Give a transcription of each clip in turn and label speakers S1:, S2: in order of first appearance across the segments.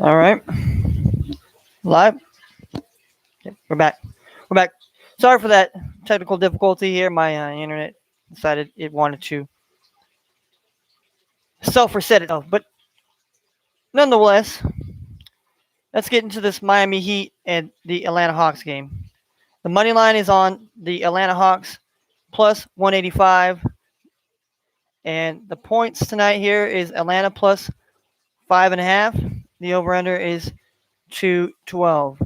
S1: All right. Live. Yep, we're back. We're back. Sorry for that technical difficulty here. My internet decided it wanted to self reset itself. But nonetheless, let's get into this Miami Heat and the Atlanta Hawks game. The money line is on the Atlanta Hawks plus 185. And the points tonight here is Atlanta plus 5.5. The over under is 212.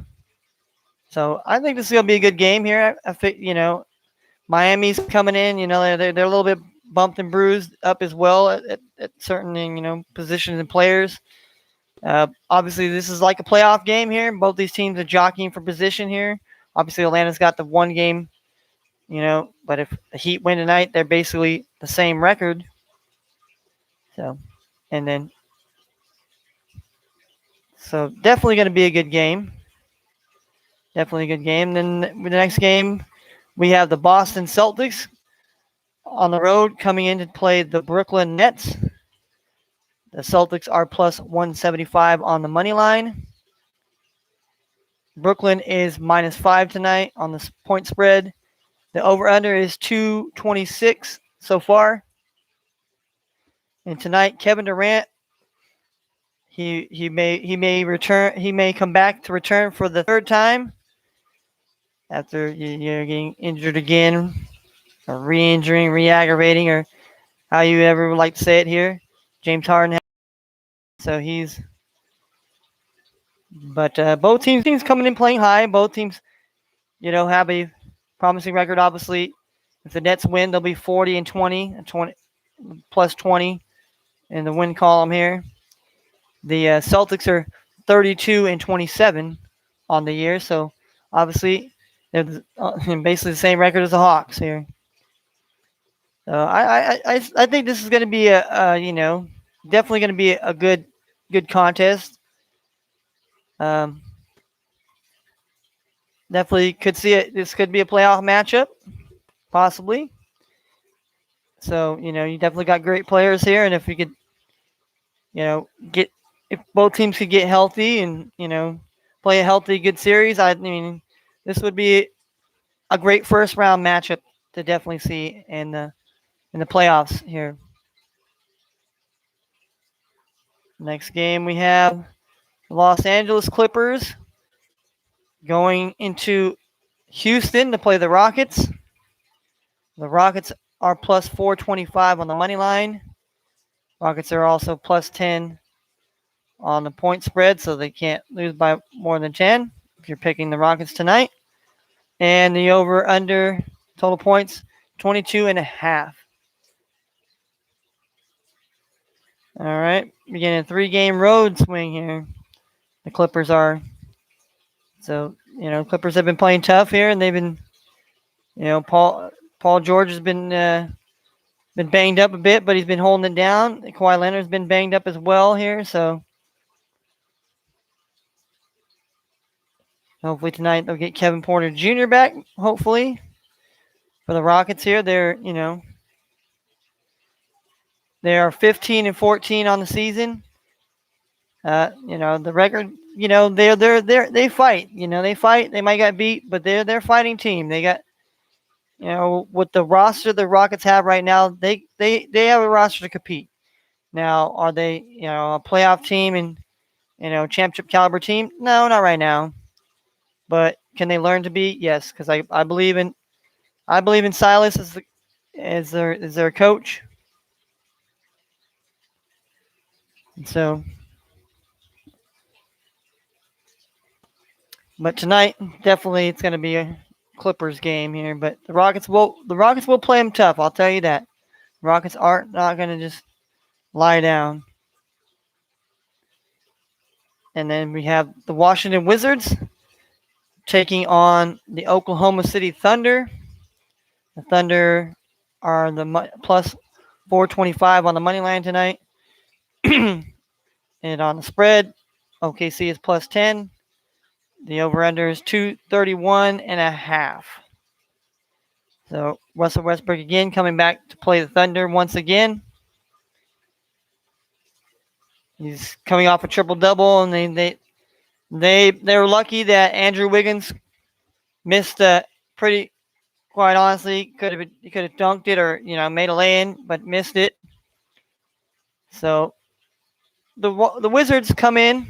S1: So I think this is gonna be a good game here. I think Miami's coming in. They're a little bit bumped and bruised up as well at certain positions and players. Obviously, this is like a playoff game here. Both these teams are jockeying for position here. Obviously, Atlanta's got the one game, but if the Heat win tonight, they're basically the same record. So, and then, so definitely going to be a good game. Definitely a good game. Then the next game, we have the Boston Celtics on the road coming in to play the Brooklyn Nets. The Celtics are plus 175 on the money line. Brooklyn is -5 tonight on the point spread. The over/under is 226 so far. And tonight, Kevin Durant, he may return. He may come back to return for the third time after you're getting injured again, or re-injuring, re-aggravating, or how you ever would like to say it here. James Harden. So but both teams coming in playing high. Both teams, have a promising record. Obviously, if the Nets win, they'll be 40-20, 20 plus 20 in the win column here. The Celtics are 32-27 on the year, so obviously they're basically the same record as the Hawks here. So I think this is going to be definitely going to be a good contest. Definitely could see it. This could be a playoff matchup, possibly. So you definitely got great players here, and if we could, get if both teams could get healthy and play a healthy, good series, I mean, this would be a great first round matchup to definitely see in the playoffs here. Next game we have the Los Angeles Clippers going into Houston to play the Rockets. The Rockets are plus 425 on the money line. Rockets are also plus 10 on the point spread, so they can't lose by more than 10 if you're picking the Rockets tonight. And the over/under total points, 22.5. All right, beginning a 3-game road swing here. The Clippers are. So, Clippers have been playing tough here, and they've been, Paul George has been banged up a bit, but he's been holding it down. Kawhi Leonard's been banged up as well here, so hopefully tonight they'll get Kevin Porter Jr. back, hopefully, for the Rockets here. They're, they are 15-14 on the season. The record, they fight. They fight. They might get beat, but they're a fighting team. They got, with the roster the Rockets have right now, they have a roster to compete. Now, are they, a playoff team and, championship caliber team? No, not right now. But can they learn to be? Yes, because I believe in Silas as their coach. And so, but tonight definitely it's going to be a Clippers game here. But the Rockets will play them tough. I'll tell you that. Rockets aren't not going to just lie down. And then we have the Washington Wizards taking on the Oklahoma City Thunder. The Thunder are the plus 425 on the money line tonight. And on the spread, OKC is plus 10. The over-under is 231.5. So Russell Westbrook again coming back to play the Thunder once again. He's coming off a triple-double, and they were lucky that Andrew Wiggins missed pretty. Quite honestly, he could have dunked it or made a lay-in, but missed it. So the Wizards come in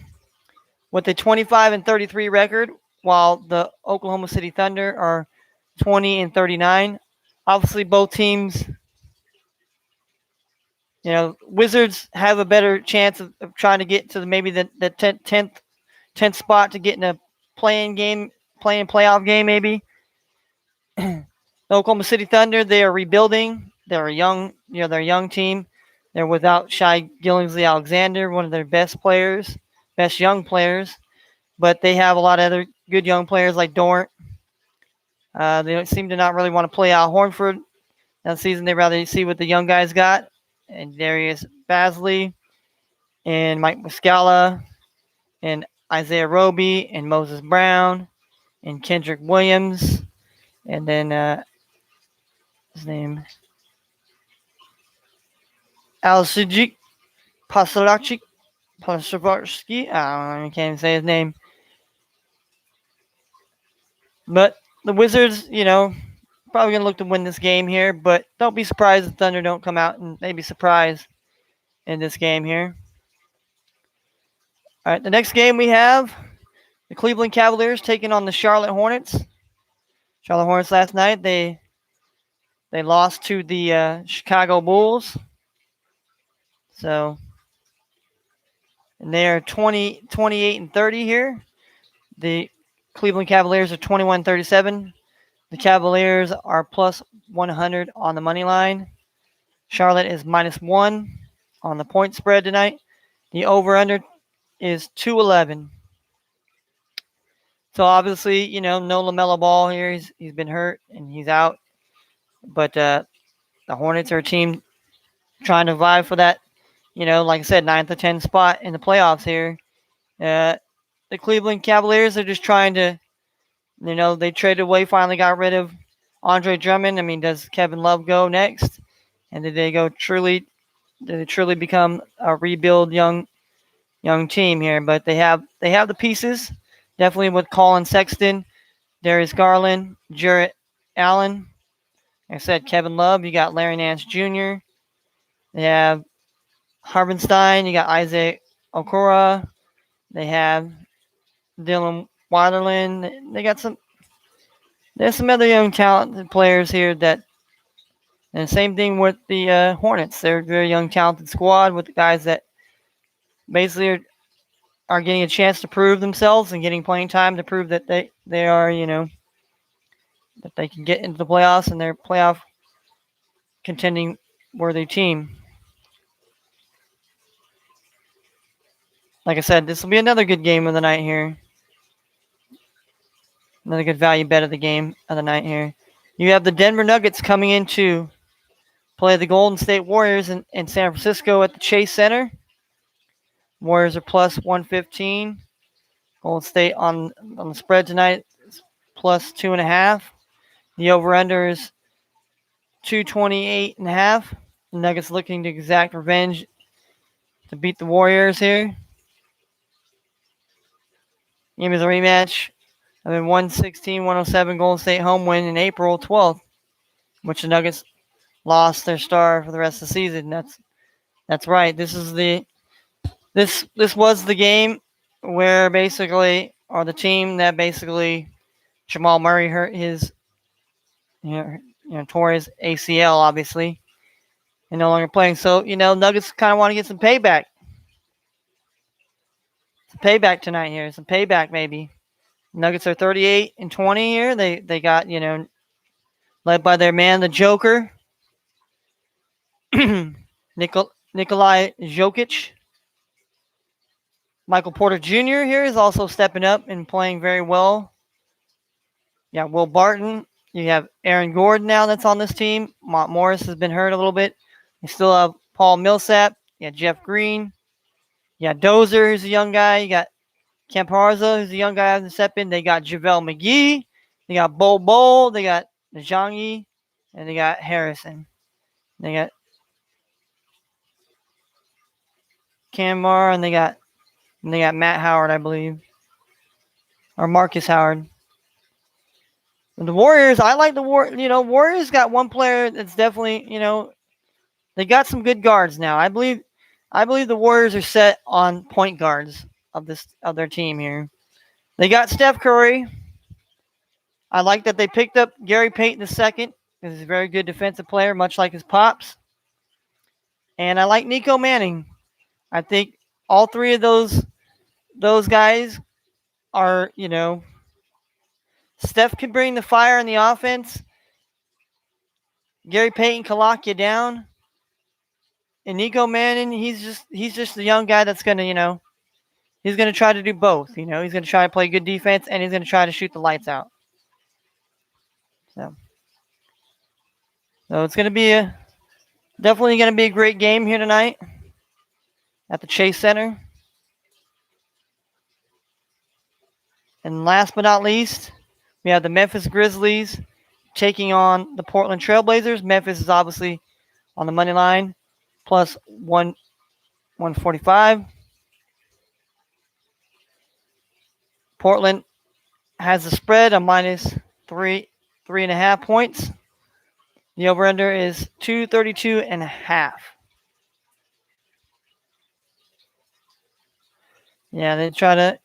S1: with a 25-33 record, while the Oklahoma City Thunder are 20-39. Obviously, both teams, Wizards have a better chance of trying to get to maybe the 10th spot to get in a playing playoff game maybe. The Oklahoma City Thunder, they are rebuilding. They're a young team. They're without Shai Gilgeous-Alexander, one of their best young players. But they have a lot of other good young players like Dort. They don't seem to not really want to play Al Horford that season. They rather see what the young guys got, and Darius Bazley, and Mike Muscala, and Isaiah Roby, and Moses Brown, and Kendrick Williams, and then his name Alciji Pasalachi. Pasavarsky. I can't even say his name. But the Wizards, probably going to look to win this game here. But don't be surprised if Thunder don't come out and maybe surprise in this game here. All right, the next game we have the Cleveland Cavaliers taking on the Charlotte Hornets. Charlotte Hornets last night, they lost to the Chicago Bulls. So, and they are 28-30 here. The Cleveland Cavaliers are 21-37. The Cavaliers are plus 100 on the money line. Charlotte is -1 on the point spread tonight. The over-under is 211. So obviously, no LaMelo Ball here. He's been hurt and he's out. But the Hornets are a team trying to vie for that, like I said, 9th or 10th spot in the playoffs here. The Cleveland Cavaliers are just trying to, they traded away, finally got rid of Andre Drummond. I mean, does Kevin Love go next? And did they truly become a rebuild young team here? But they have the pieces, definitely with Colin Sexton, Darius Garland, Jarrett Allen. Like I said, Kevin Love. You got Larry Nance Jr. They have Harbenstein. You got Isaac Okoro. They have Dylan Waterland. There's some other young talented players here and same thing with the Hornets. They're a very young talented squad with guys that basically are getting a chance to prove themselves and getting playing time to prove that they are, that they can get into the playoffs and they're playoff contending worthy team. Like I said, this will be another good game of the night here. Another good value bet of the game of the night here. You have the Denver Nuggets coming in to play the Golden State Warriors in San Francisco at the Chase Center. Warriors are plus 115. Golden State on the spread tonight is plus 2.5. The over-under is 228.5. The Nuggets looking to exact revenge to beat the Warriors here. Game is a rematch of a 116-107 Golden State home win in April 12th, which the Nuggets lost their star for the rest of the season. That's right. This was the game where basically, or the team that basically Jamal Murray hurt his, tore his ACL, obviously, and no longer playing. So, Nuggets kind of want to get some payback. Some payback tonight here. Some payback maybe. Nuggets are 38-20 here. They got, led by their man, the Joker, Nikolai Jokic. Michael Porter Jr. here is also stepping up and playing very well. Yeah, Will Barton. You have Aaron Gordon now that's on this team. Mont Morris has been hurt a little bit. You still have Paul Millsap. You got Jeff Green. You got Dozier, who's a young guy. You got Campazzo, who's a young guy who has to step in. They got JaVale McGee. They got Bol. They got Najangi. And they got Harrison. They got Canmar, and they got Matt Howard, I believe, or Marcus Howard. The Warriors, I like the Warriors got one player that's definitely, they got some good guards now. I believe the Warriors are set on point guards of their team here. They got Steph Curry. I like that they picked up Gary Payton II. He's a very good defensive player, much like his pops. And I like Nico Manning. I think all three of those guys are, Steph can bring the fire in the offense. Gary Payton can lock you down. And Nico Manning, he's just a young guy that's gonna, he's gonna try to do both. He's gonna try to play good defense and he's gonna try to shoot the lights out. So it's gonna be definitely gonna be a great game here tonight at the Chase Center. And last but not least, we have the Memphis Grizzlies taking on the Portland Trailblazers. Memphis is obviously on the money line, plus 145. Portland has the spread of minus 3.5 points. The over-under is 232.5. Yeah, they try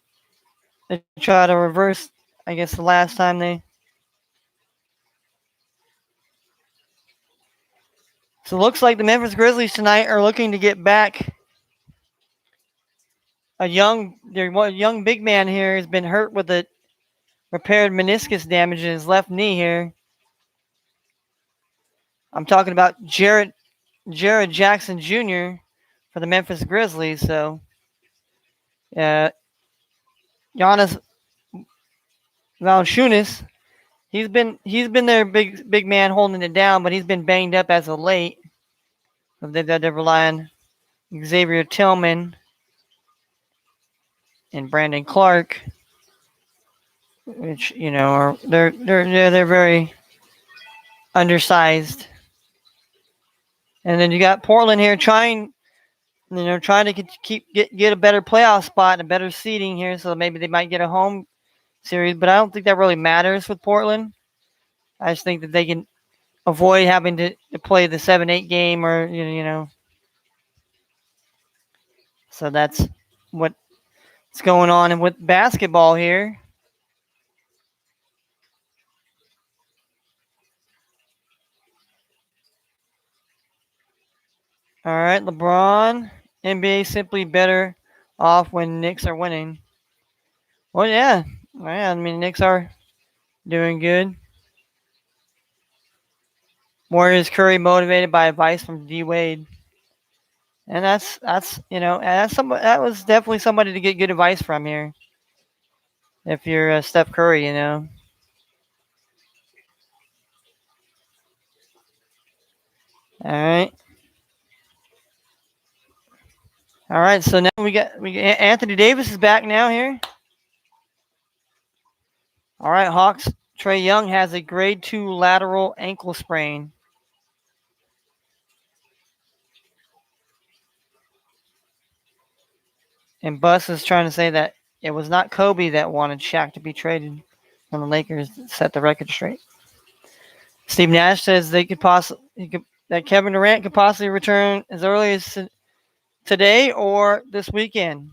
S1: to reverse, I guess, the last time they. So it looks like the Memphis Grizzlies tonight are looking to get back their young big man here has been hurt with a repaired meniscus damage in his left knee here. I'm talking about Jared Jackson Jr. for the Memphis Grizzlies. So, Giannis Valanciunas, he's been their big man holding it down, but he's been banged up as of late. They're relying on Xavier Tillman and Brandon Clark, which are they're very undersized. And then you got Portland here trying to get a better playoff spot and a better seeding here, so maybe they might get a home series. But I don't think that really matters with Portland. I just think that they can avoid having to play the 7-8 game or. So that's what's going on. And with basketball here, all right, LeBron, NBA simply better off when Knicks are winning. Well, yeah. I mean, Knicks are doing good. Warriors Curry motivated by advice from D Wade. And that was definitely somebody to get good advice from here. If you're Steph Curry, All right. All right. So now we got Anthony Davis is back now here. All right, Hawks. Trae Young has a grade 2 lateral ankle sprain. And Buss is trying to say that it was not Kobe that wanted Shaq to be traded from the Lakers to set the record straight. Steve Nash says that Kevin Durant could possibly return as early as today or this weekend.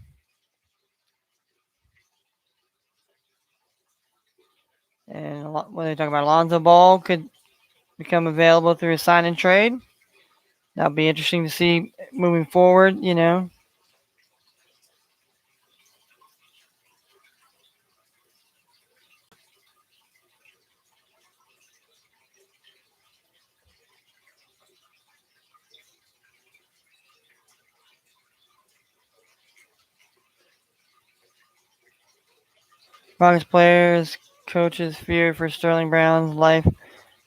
S1: And when they talk about Lonzo Ball could become available through a sign and trade. That'll be interesting to see moving forward, Rockets players, coaches fear for Sterling Brown's life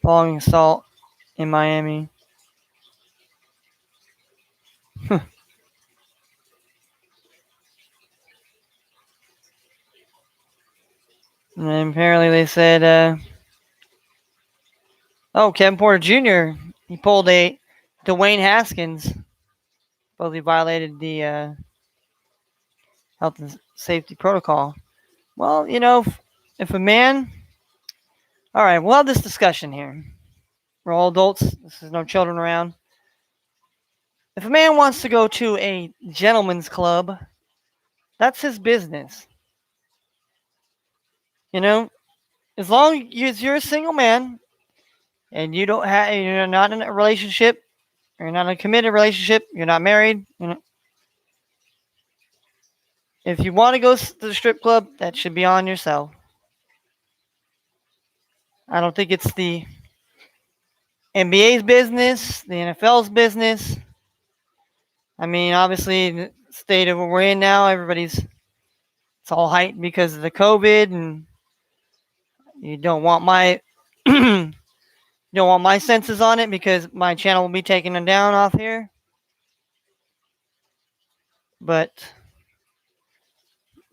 S1: following assault in Miami. And then apparently they said, Kevin Porter Jr., he pulled a Dwayne Haskins. Supposedly violated the health and safety protocol. Well, you know, if a man, all right, we'll have this discussion here. We're all adults. This is no children around. If a man wants to go to a gentleman's club, that's his business. You know, as long as you're a single man and you're not in a relationship, you're not in a committed relationship, you're not married. You know, if you want to go to the strip club, that should be on yourself. I don't think it's the NBA's business, the NFL's business. I mean, obviously, the state of where we're in now, it's all hyped because of the COVID, and you don't want my you don't want my senses on it because my channel will be taking them down off here. But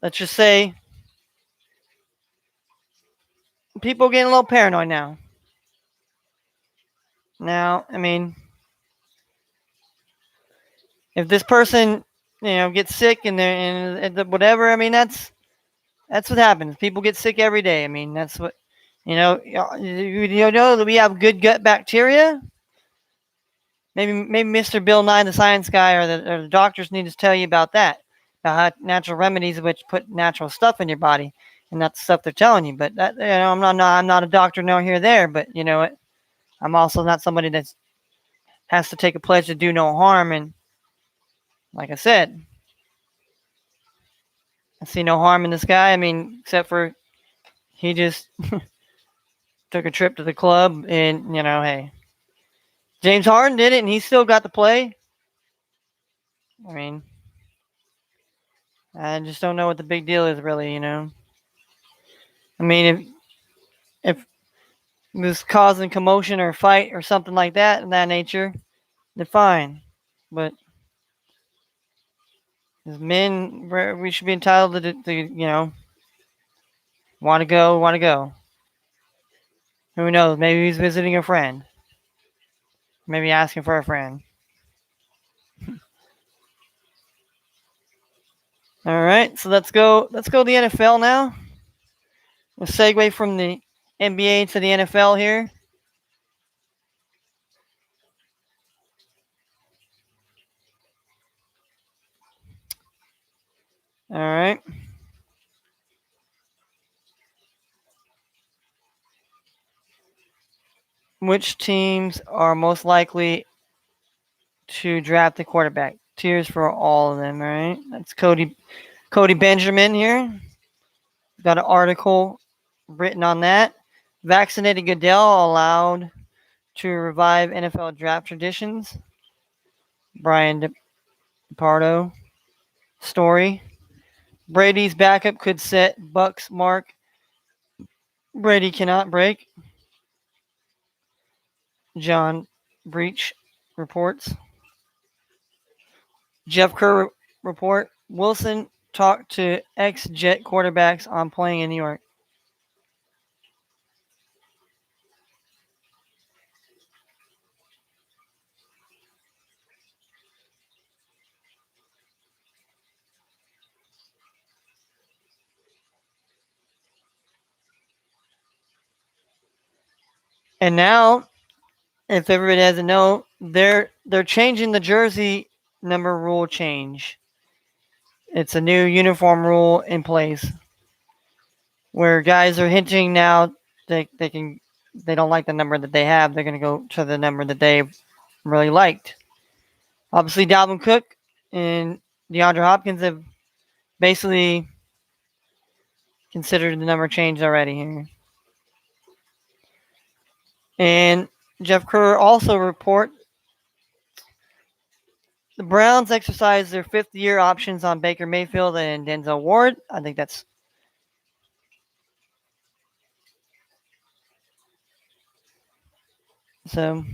S1: let's just say people are getting a little paranoid now. Now, I mean, if this person, gets sick and whatever, I mean, that's what happens. People get sick every day. I mean, that's what you know that we have good gut bacteria. Maybe Mr. Bill Nye, the science guy, or the doctors need to tell you about that, about how natural remedies which put natural stuff in your body, and that's the stuff they're telling you. But that, I'm not a doctor nor here or there. But you know what? I'm also not somebody that has to take a pledge to do no harm. And like I said, I see no harm in this guy. I mean, except for he just took a trip to the club, and hey, James Harden did it, and he still got to play. I mean, I just don't know what the big deal is, really. I mean, if it was causing commotion or a fight or something like that in that nature, then fine. But as men, we should be entitled to want to go, want to go. Who knows? Maybe he's visiting a friend. Maybe asking for a friend. All right, so let's go. Let's go to the NFL now. We'll segue from the NBA to the NFL here. All right. Which teams are most likely to draft a quarterback? Tears for all of them, right? That's Cody Benjamin here. Got an article written on that. Vaccinated Goodell allowed to revive NFL draft traditions. Brian DePardo story. Brady's backup could set Bucks mark Brady cannot break. John Breach reports. Jeff Kerr report. Wilson talked to ex-Jet quarterbacks on playing in New York. And now, if everybody doesn't know, they're changing the jersey number rule change. It's a new uniform rule in place where guys are hinting now they don't like the number that they have. They're going to go to the number that they really liked. Obviously, Dalvin Cook and DeAndre Hopkins have basically considered the number change already here. And Jeff Kerr also report the Browns exercise their fifth-year options on Baker Mayfield and Denzel Ward. I think that's so.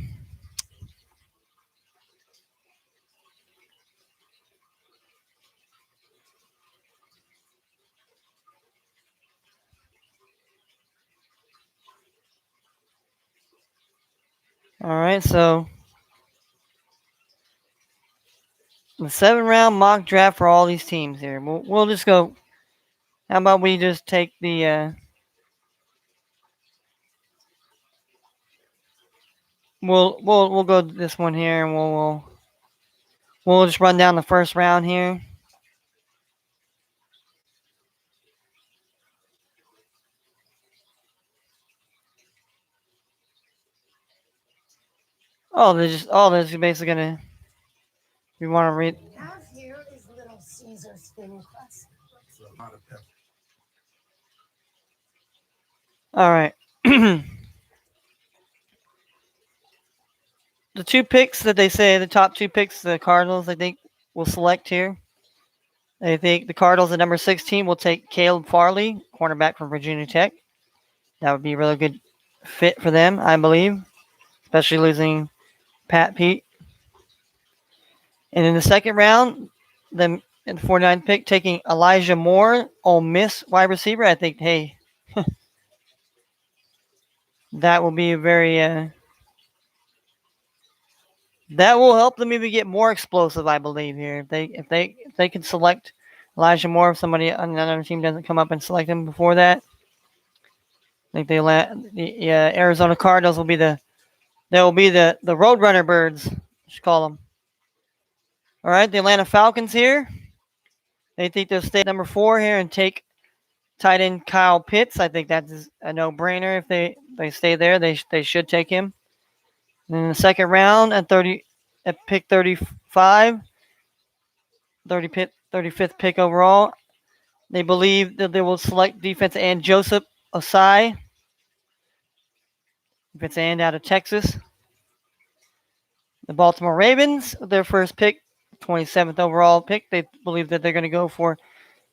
S1: All right, so The 7-round mock draft for all these teams here. We'll just go. How about we just take the we'll go to this one here, and we'll just run down the first round here. This is basically gonna. We want to read.
S2: Now here is Little Caesar's thin crust.
S1: All right. The two picks that they say, the top two picks, the Cardinals, I think, will select here. I think the Cardinals at number 16 will take Caleb Farley, cornerback from Virginia Tech. That would be a really good fit for them, I believe, especially losing Pat Pete. And in the second round, the 49th pick, taking Elijah Moore, Ole Miss wide receiver. I think, hey, that will be a very that will help them even get more explosive, I believe. Here, if they can select Elijah Moore, if somebody on another team doesn't come up and select him before that, I think the Arizona Cardinals will be the Roadrunner Birds. Just call them. All right, the Atlanta Falcons here. They think they'll stay at number 4 here and take tight end Kyle Pitts. I think that's a no-brainer. If they stay there, they should take him. And in the second round at pick 35, 35th pick overall, they believe that they will select defensive end Joseph Osai, defensive end out of Texas. The Baltimore Ravens, their first pick, 27th overall pick, they believe that they're going to go for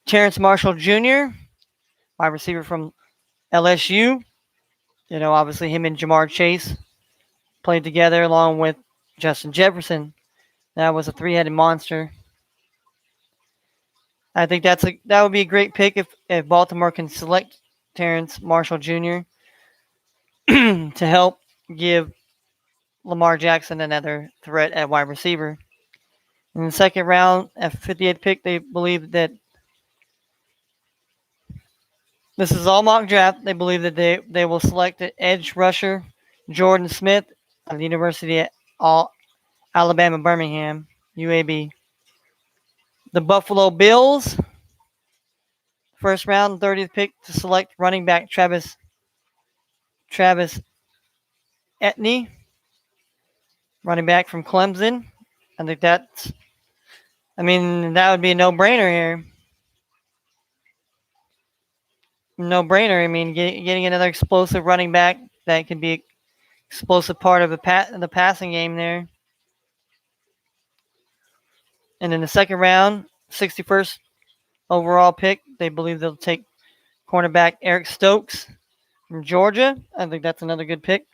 S1: Terrence Marshall Jr., wide receiver from LSU. You know, obviously him and Jamar Chase played together along with Justin Jefferson. That was a three-headed monster. I think that would be a great pick if Baltimore can select Terrence Marshall Jr. to help give Lamar Jackson another threat at wide receiver. In the second round, at 58th pick, they believe that this is all mock draft. They believe that they will select an edge rusher, Jordan Smith, of the University of Alabama Birmingham, UAB. The Buffalo Bills, first round, 30th pick to select running back Travis Etienne, running back from Clemson. I think that would be a no-brainer here. No-brainer. I mean, getting another explosive running back that can be an explosive part of the passing game there. And in the second round, 61st overall pick, they believe they'll take cornerback Eric Stokes from Georgia. I think that's another good pick.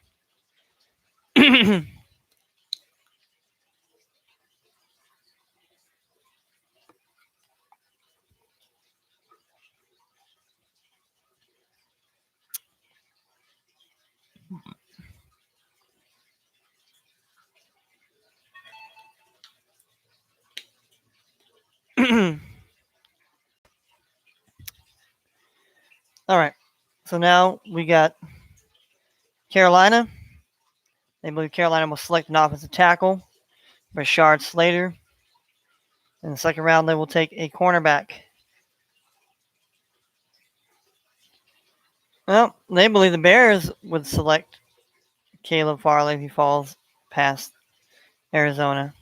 S1: All right. So now we got Carolina. They believe Carolina will select an offensive tackle, Rashard Slater. In the second round, they will take a cornerback. Well, they believe the Bears would select Caleb Farley if he falls past Arizona.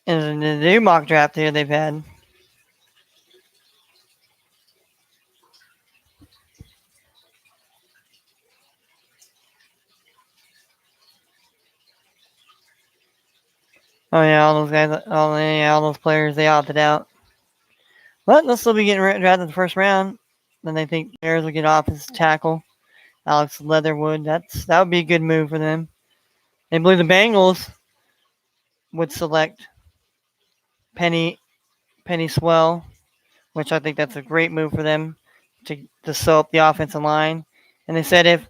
S1: In the new mock draft here they've had, all those guys, all those players, they opted out. But they'll still be getting drafted in the first round. Then they think Bears will get off his tackle, Alex Leatherwood. That would be a good move for them. They believe the Bengals would select Penny Swell, which I think that's a great move for them to sew up the offensive line. And they said if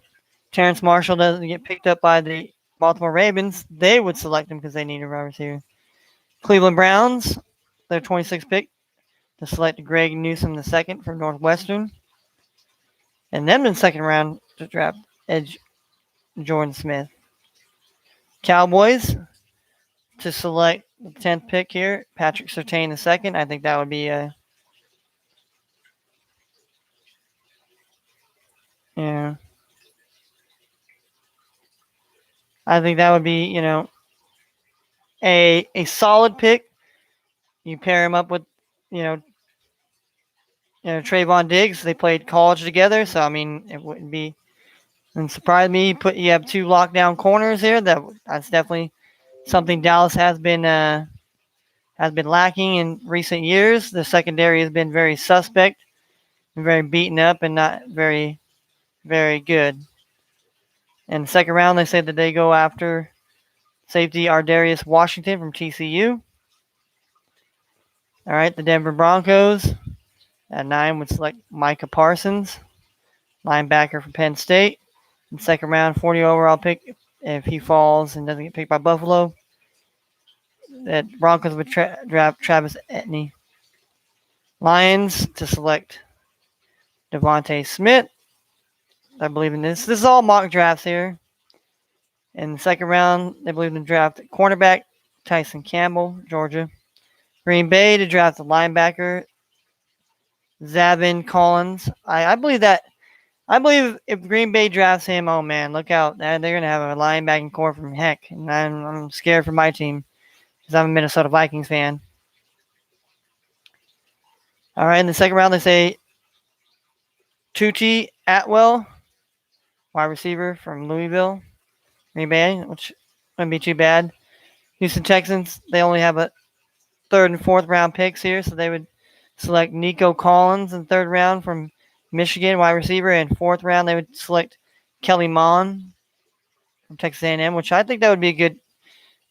S1: Terrence Marshall doesn't get picked up by the Baltimore Ravens, they would select him because they need a wide receiver. Cleveland Browns, their 26th pick, to select Greg Newsome II from Northwestern. And then in the second round to draft edge Jordan Smith. Cowboys to select the 10th pick here, Patrick Surtain II. I think that would be a yeah. I think that would be, a solid pick. You pair him up with, you know, Trayvon Diggs. They played college together, so I mean, it wouldn't be and surprise me. You have two lockdown corners here. That's definitely something Dallas has been lacking in recent years. The secondary has been very suspect, very beaten up, and not very very good. In the second round, they say that they go after safety Ardarius Washington from TCU. All right, the Denver Broncos at 9 would select Micah Parsons, linebacker from Penn State. In second round, 40 overall pick. If he falls and doesn't get picked by Buffalo, that Broncos would draft Travis Etienne. Lions to select Devontae Smith. I believe in this. This is all mock drafts here. In the second round, they believe in draft cornerback Tyson Campbell, Georgia. Green Bay to draft the linebacker Zaven Collins. I believe that. I believe if Green Bay drafts him, oh man, look out! They're going to have a linebacking core from heck, and I'm scared for my team because I'm a Minnesota Vikings fan. All right, in the second round, they say Tucci Atwell, wide receiver from Louisville, Green Bay, which wouldn't be too bad. Houston Texans, they only have a third and fourth round picks here, so they would select Nico Collins in the third round from Michigan, wide receiver, and fourth round they would select Kelly Mond from Texas A&M, which I think that would be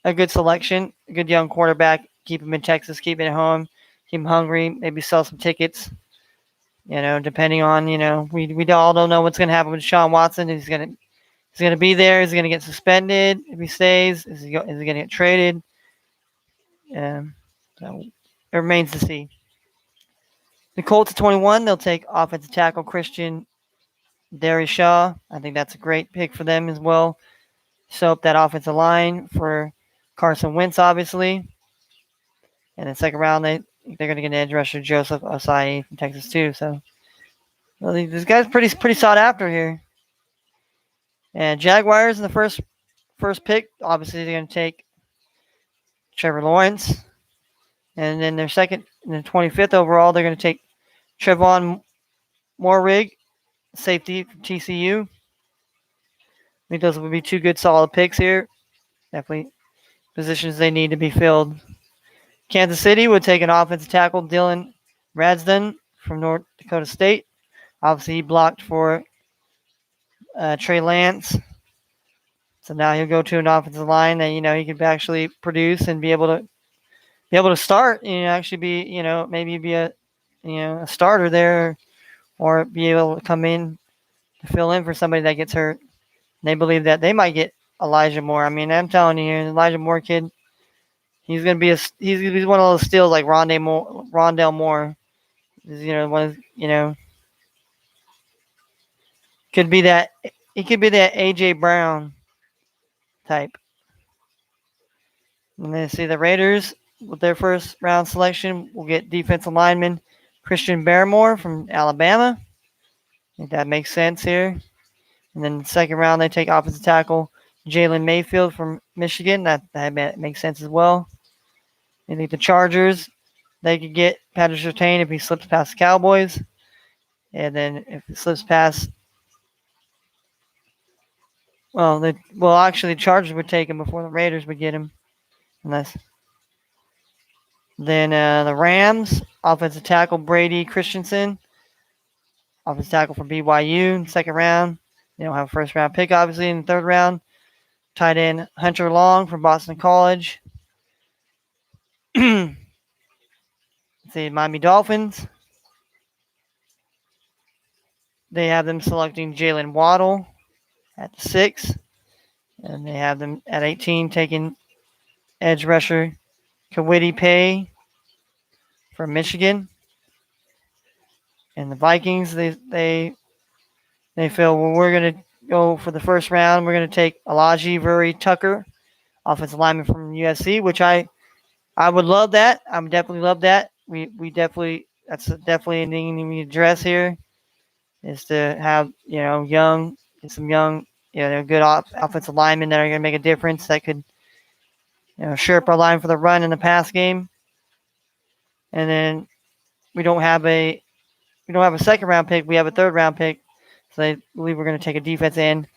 S1: a good selection, a good young quarterback. Keep him in Texas, keep him at home, keep him hungry, maybe sell some tickets. Depending on we all don't know what's going to happen with Deshaun Watson. He's going to be there. Is he going to get suspended if he stays? Is he going to get traded? So it remains to see. The Colts at 21, they'll take offensive tackle Christian Darrisaw. I think that's a great pick for them as well. So up that offensive line for Carson Wentz, obviously. And in the second round, they're going to get an edge rusher, Joseph Osai from Texas too. So this guy's pretty sought after here. And Jaguars in the first pick, obviously they're going to take Trevor Lawrence. And then their second, in the 25th overall, they're going to take Trevon Moehrig, safety from TCU. I think those would be two good solid picks here. Definitely positions they need to be filled. Kansas City would take an offensive tackle, Dylan Radsden from North Dakota State. Obviously, he blocked for Trey Lance. So now he'll go to an offensive line that he could actually produce and be able to start. Actually be maybe be a starter there, or be able to come in to fill in for somebody that gets hurt. And they believe that they might get Elijah Moore. I mean, I'm telling you, Elijah Moore kid, he's gonna be he's one of those steals like Rondell Moore. Could be that he could be that AJ Brown type. And then see the Raiders with their first round selection will get defensive lineman Christian Barmore from Alabama. I think that makes sense here. And then the second round they take offensive tackle Jalen Mayfield from Michigan. That makes sense as well. I think the Chargers, they could get Patrick Surtain if he slips past the Cowboys. And then if it slips past, actually the Chargers would take him before the Raiders would get him. Unless then the Rams, offensive tackle Brady Christensen, offensive tackle for BYU in the second round. They don't have a first round pick, obviously, in the third round. Tight end Hunter Long from Boston College. Let's see, Miami Dolphins. They have them selecting Jalen Waddle at the 6. And they have them at 18 taking edge rusher Kawiti Pay from Michigan. And the Vikings, they feel, well, we're going to go for the first round. We're going to take Elijah Vuri Tucker, offensive lineman from USC, which I would love that. I would definitely love that. We definitely, that's definitely a thing we address here, is to have, young, get some young, good offensive linemen that are going to make a difference, that could, shore up our line for the run in the pass game. And then we don't have a second round pick. We have a third round pick. So I believe we're going to take a defensive end,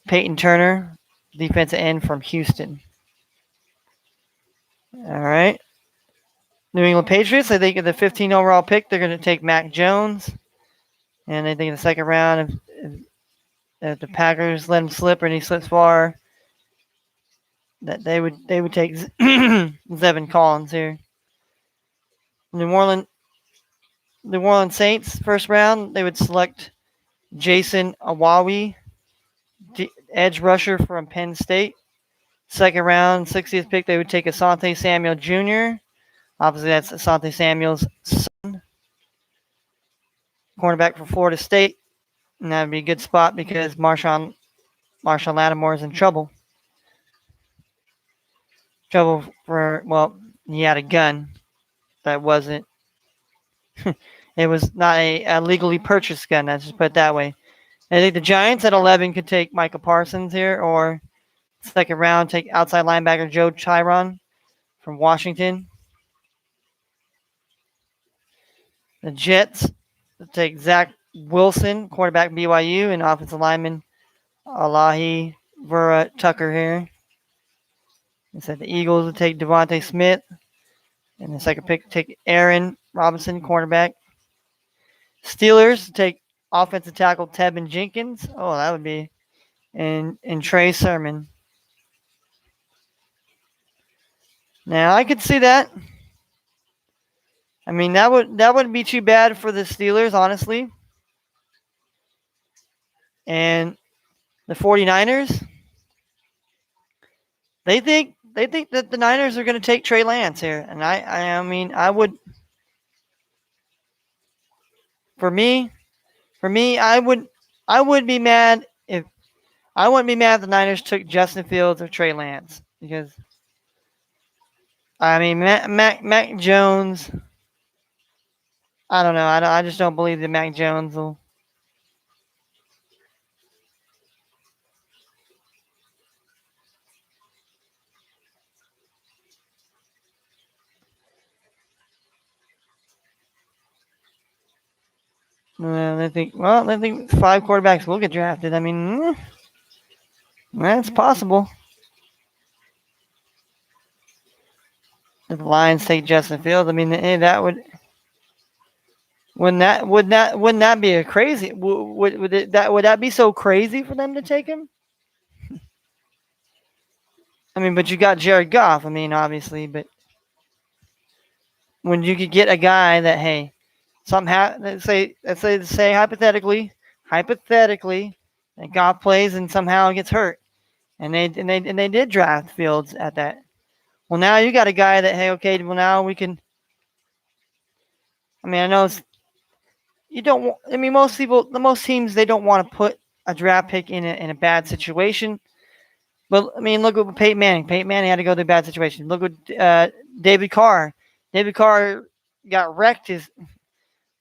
S1: Peyton Turner, defensive end from Houston. All right. New England Patriots, I think in the 15 overall pick, they're going to take Mac Jones. And I think in the second round, if the Packers let him slip and he slips far, that they would take Zevin Collins here. New Orleans Saints, first round, they would select Jason Awawi, edge rusher from Penn State. Second round, 60th pick, they would take Asante Samuel Jr. Obviously, that's Asante Samuel's son. Cornerback for Florida State. And that would be a good spot because Marshall Lattimore is in trouble. Trouble for, well, he had a gun that wasn't, it was not a legally purchased gun, let's just put it that way. I think the Giants at 11 could take Micah Parsons here, or second round, take outside linebacker Joe Chiron from Washington. The Jets take Zach Wilson, quarterback BYU, and offensive lineman Elijah Vuri Tucker here. It said the Eagles would take Devontae Smith. And the second pick take Aaron Robinson, cornerback. Steelers take offensive tackle Tevin Jenkins. Oh, that would be. And Trey Sermon. Now I could see that. I mean, that wouldn't be too bad for the Steelers, honestly. And the 49ers, they think that the Niners are going to take Trey Lance here. And I mean, I would, for me, I would be mad if I wouldn't be mad if the Niners took Justin Fields or Trey Lance, because I mean Mac Jones. I don't know. I just don't believe that Mac Jones will. They think 5 quarterbacks will get drafted. I mean, that's possible. If the Lions take Justin Fields, I mean, that would. Wouldn't that be a crazy? Would that be so crazy for them to take him? I mean, but you got Jared Goff. I mean, obviously, but when you could get a guy that, hey, let's say hypothetically, that Goff plays and somehow gets hurt, and they did draft Fields at that. Well, now you got a guy that, hey, okay, well now we can. I mean, I know you don't. I mean, most teams, they don't want to put a draft pick in a bad situation. But I mean, look at Peyton Manning. Peyton Manning had to go through a bad situation. Look at David Carr. David Carr got wrecked.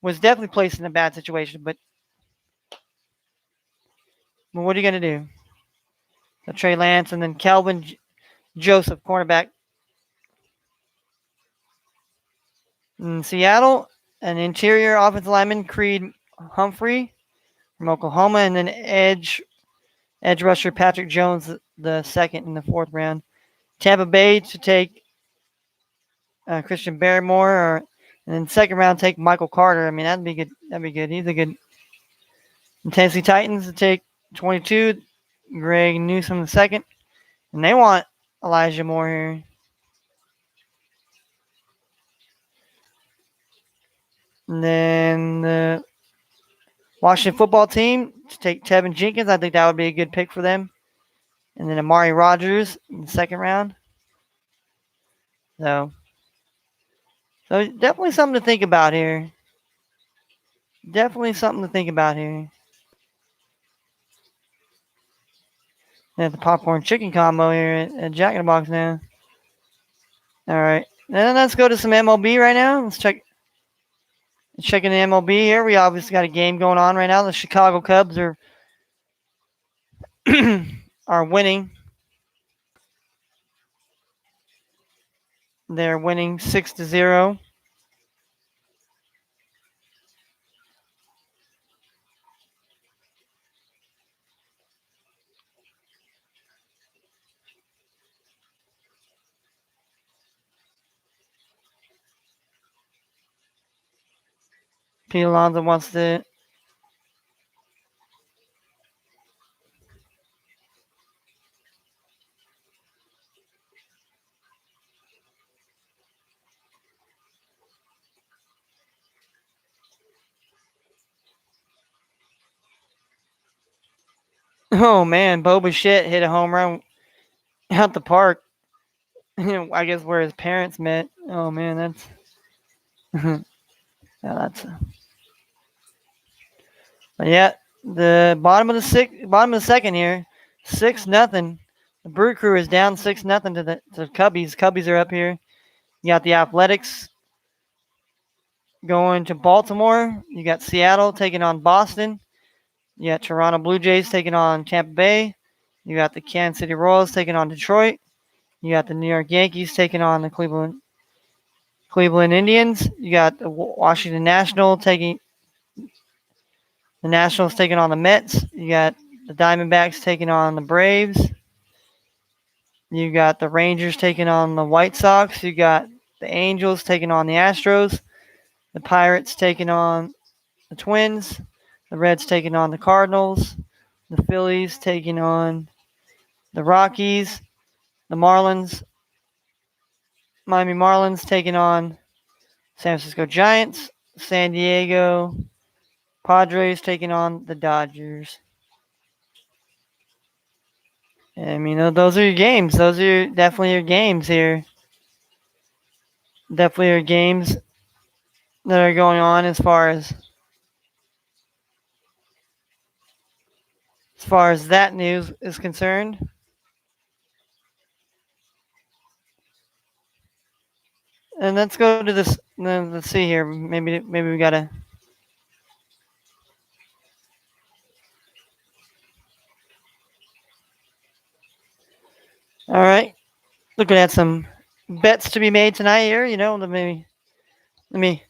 S1: Was definitely placed in a bad situation. But what are you going to do? So Trey Lance and then Calvin Joseph, cornerback in Seattle. An interior offensive lineman, Creed Humphrey from Oklahoma, and then edge rusher Patrick Jones, the second in the 4th round. Tampa Bay to take Christian Barrymore, and then second round take Michael Carter. I mean, that'd be good. He's a good. And Tennessee Titans to take 22, Greg Newsome the second, and they want Elijah Moore here. And then the Washington football team to take Tevin Jenkins. I think that would be a good pick for them. and then Amari Rogers in the second round. So, so definitely something to think about here. Definitely something to think about here. At the popcorn chicken combo here at Jack in the Box now. All right, then let's go to some MLB right now. Let's checking the MLB here. We obviously got a game going on right now. The Chicago Cubs are are winning. They're winning 6-0. Pete Alonso wants to. Oh man, Bo Bichette hit a home run out the park. I guess where his parents met. Oh man, that's yeah, that's. But yeah, the bottom of the second here, 6-0. The Brew Crew is down 6-0 to the Cubbies. Cubbies are up here. You got the Athletics going to Baltimore. You got Seattle taking on Boston. You got Toronto Blue Jays taking on Tampa Bay. You got the Kansas City Royals taking on Detroit. You got the New York Yankees taking on the Cleveland Indians. You got the Washington Nationals taking on the Mets. You got the Diamondbacks taking on the Braves. You got the Rangers taking on the White Sox. You got the Angels taking on the Astros. The Pirates taking on the Twins. The Reds taking on the Cardinals. The Phillies taking on the Rockies. The Miami Marlins taking on San Francisco Giants. San Diego Padres taking on the Dodgers. I mean, those are your games. Those are definitely your games here. Definitely your games that are going on as far as that news is concerned. And let's go to this. Let's see here. Maybe we gotta. All right, looking at some bets to be made tonight here. Let me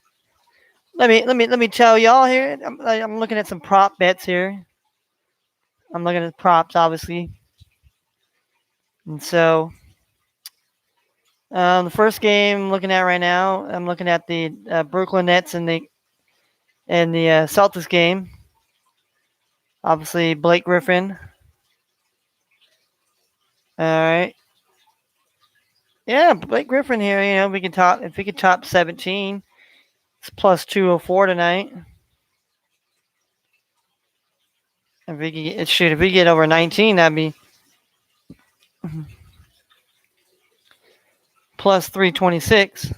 S1: let me tell y'all here. I'm looking at some prop bets here. I'm looking at props, obviously, and so the first game I'm looking at right now, I'm looking at the Brooklyn Nets and the Celtics game. Obviously, Blake Griffin. All right. Yeah, Blake Griffin here. We can top if we could top 17. It's plus 204 tonight. If we get over 19, that'd be plus 326.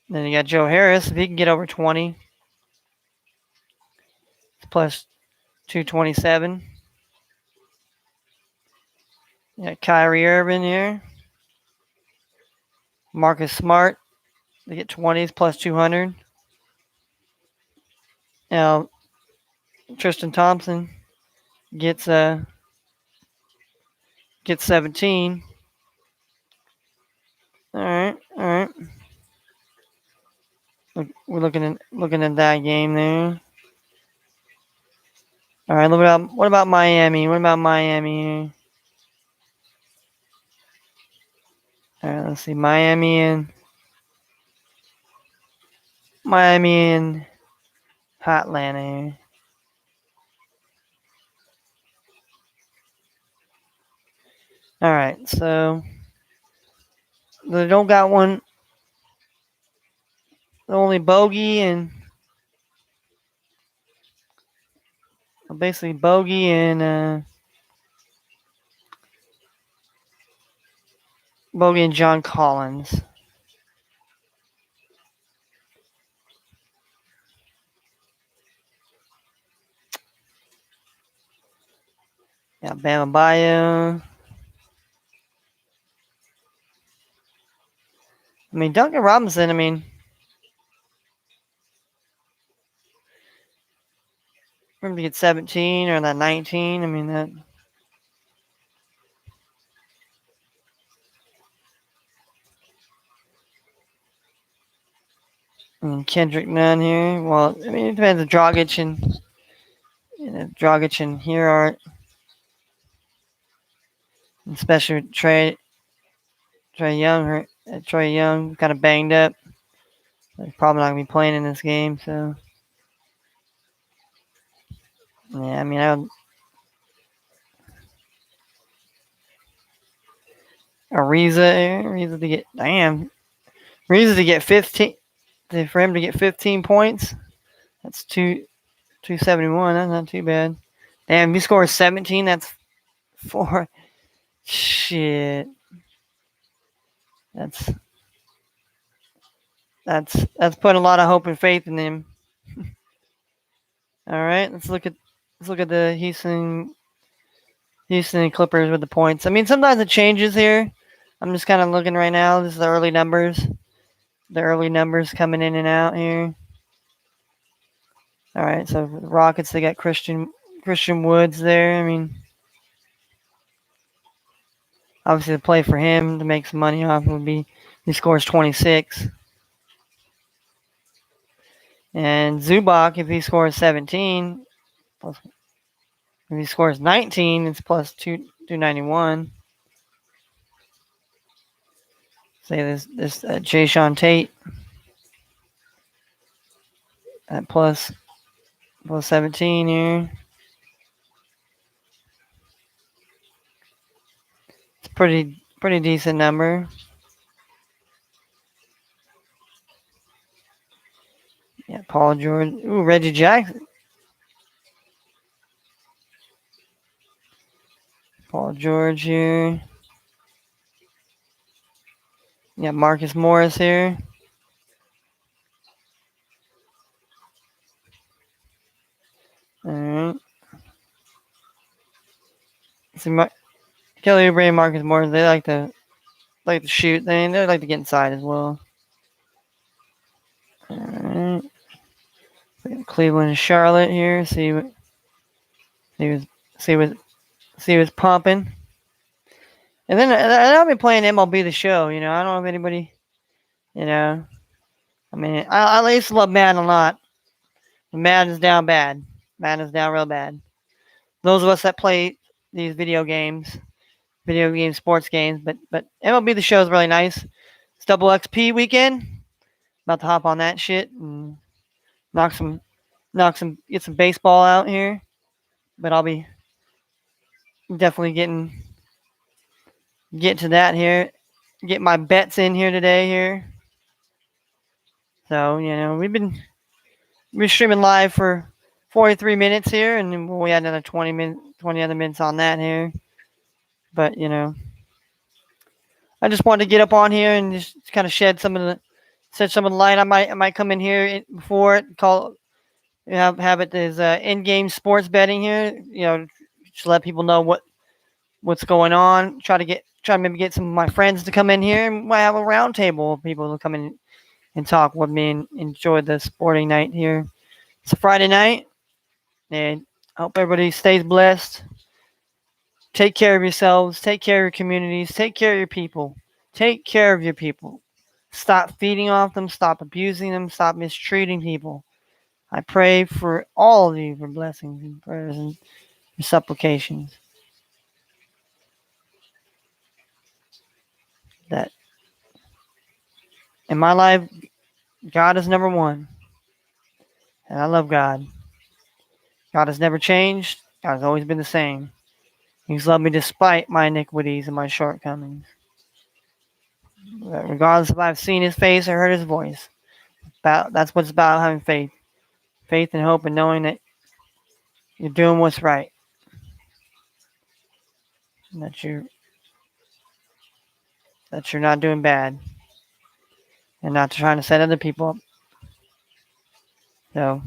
S1: Then you got Joe Harris. If he can get over 20, it's plus 227. You got Kyrie Irving here. Marcus Smart. They get 20s plus 200. Now, Tristan Thompson gets 17. All right. We're looking at that game there. All right. What about Miami? What about Miami? All right. Let's see. Miami and Atlanta. All right. So they don't got one. Only Bogey and basically Bogey and John Collins. Yeah, Bama Bio. I mean, Duncan Robinson, I mean, remember to get 17 or that 19. I mean, that. And Kendrick Nunn here. Well, I mean, it depends if Dragic and here are, especially Trey Young. Trey Young kind of banged up. He's probably not gonna be playing in this game. So yeah, I mean, Ariza to get 15. For him to get 15 points, that's 271. That's not too bad. Damn, he scores 17. That's 4. Shit. That's that's putting a lot of hope and faith in him. All right, let's look at the Houston Clippers with the points. I mean, sometimes it changes here. I'm just kind of looking right now. This is the early numbers. The early numbers coming in and out here. All right, so the Rockets, they got Christian Woods there. I mean, obviously the play for him to make some money off would be he scores 26. And Zubac, if he scores 17, plus, if he scores 19, it's plus 291. Say this Jayshawn Tate at plus 17 here. It's pretty decent number. Yeah, Paul George. Ooh, Reggie Jackson. Paul George here. Yeah, Marcus Morris here. All right. See, Kelly Oubre and Marcus Morris, they like to shoot. They like to get inside as well. All right. Cleveland and Charlotte here. See what's pumping. And then I've been playing MLB The Show. You know, I don't know if anybody. You know, I mean, I used to love Madden a lot. Madden's down bad. Madden's down real bad. Those of us that play these video games, sports games, but MLB The Show is really nice. It's double XP weekend. About to hop on that shit and get some baseball out here. But I'll be definitely get to that here. Get my bets in here today here. So, you know, we're streaming live for 43 minutes here, and then we had another 20 other minutes on that here. But, you know, I just wanted to get up on here and just kind of shed some of the light. I might come in here before it, have it as in-game sports betting here. You know, just let people know what's going on. Try to maybe get some of my friends to come in here, and might have a round table of people to come in and talk with me and enjoy the sporting night here. It's a Friday night, and I hope everybody stays blessed. Take care of yourselves. Take care of your communities. Take care of your people. Take care of your people. Stop feeding off them. Stop abusing them. Stop mistreating people. I pray for all of you for blessings and prayers and supplications. That in my life, God is number one. And I love God. God has never changed. God has always been the same. He's loved me despite my iniquities and my shortcomings. Regardless if I've seen his face or heard his voice. That's what it's about, having faith. Faith and hope and knowing that you're doing what's right. And that you're not doing bad. And not trying to set other people up. So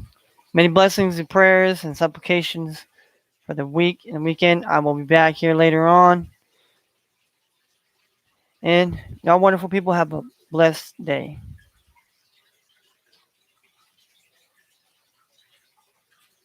S1: many blessings and prayers and supplications for the week and the weekend. I will be back here later on. And y'all wonderful people have a blessed day.